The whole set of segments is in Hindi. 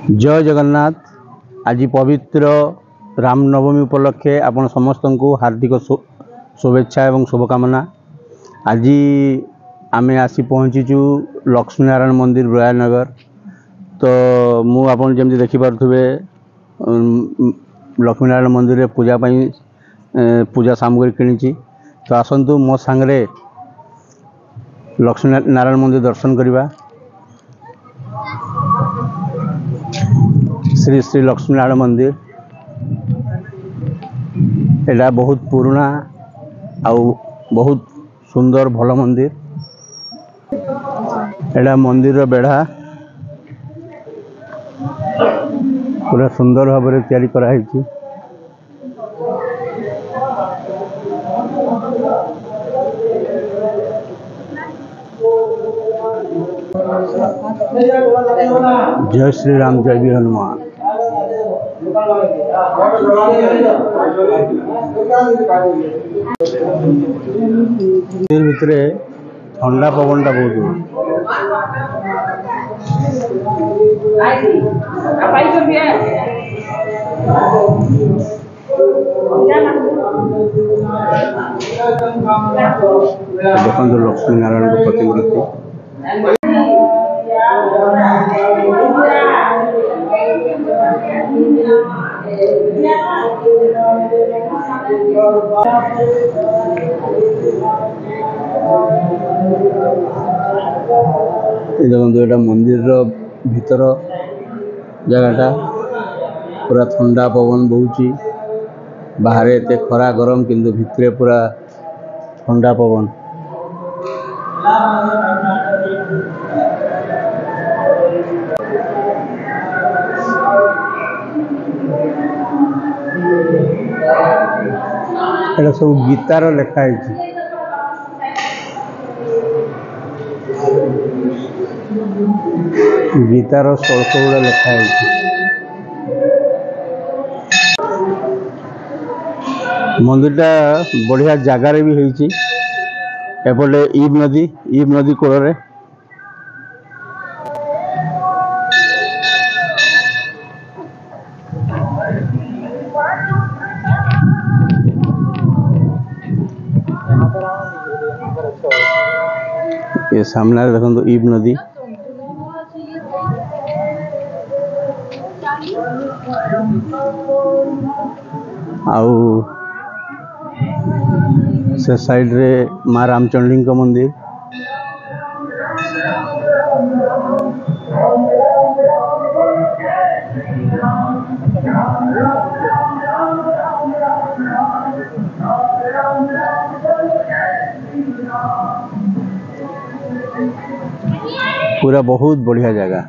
जय जगन्नाथ। आज पवित्र रामनवमी उपलक्षे आपण समस्त को हार्दिक शुभेच्छा एवं शुभकामना। आज आमे आसी पहुँचीचु लक्ष्मीनारायण मंदिर ब्रयानगर। तो मु आपन जमी देखिपे लक्ष्मीनारायण मंदिर रे पूजा पाई पूजा सामग्री किणी। तो आसतु मो सांगरे लक्ष्मीनारायण मंदिर दर्शन करवा। श्री श्री लक्ष्मीनारायण मंदिर एटा बहुत पुराना आउ बहुत सुंदर भल मंदिर। एटा मंदिर रो बेढ़ा पूरा सुंदर भाव में तैयारी करा है। जय श्री राम, जय वीर हनुमान। भितर ठंडा पवन टा बहुत देखो लक्ष्मी नारायण को प्रतिमूर्ति। देखो एटा मंदिर भीतर जगटा पूरा ठंडा पवन बहुची। बाहर एते खरा गरम किंतु भितरे पूरा ठंडा पवन। एटा सब गीतार लेखा है। गीतार श्लोक गुड़ा लेखा है। मंदिरटा बढ़िया जगार भी होती। एपटे ईब नदी कूल ये सामने देखो ईब नदी। आउ से साइड रे माँ रामचंडी का मंदिर। पूरा बहुत बढ़िया जगह।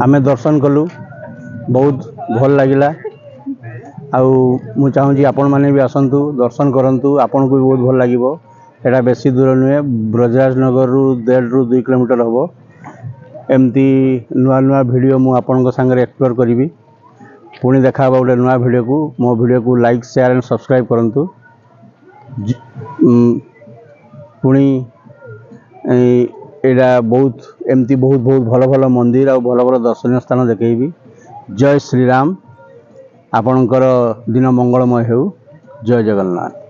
आमे दर्शन कलु, बहुत भल लगिला। आउ मु चाहूँगी आपण मैंने भी आसतु दर्शन करंतु, आपन को भी बहुत भल लगिबो। एटा बेसी दूर नुहे, ब्रजराज नगर रु 1.5 ରୁ 2 किलोमीटर हम। एमती नुआ नुआ वीडियो मु आपन संगे एक्सप्लोर करी। पुणी देखा गोटे नुआ वीडियो को। मो वीडियो को लाइक शेयर एंड सब्सक्राइब करंतु। पुणी एटा बहुत एमती बहुत बहुत भल भल मंदिर और भल भल दर्शनीय स्थान देखी। जय श्री राम। आपणकर दिन मंगलमय हो। जय जगन्नाथ।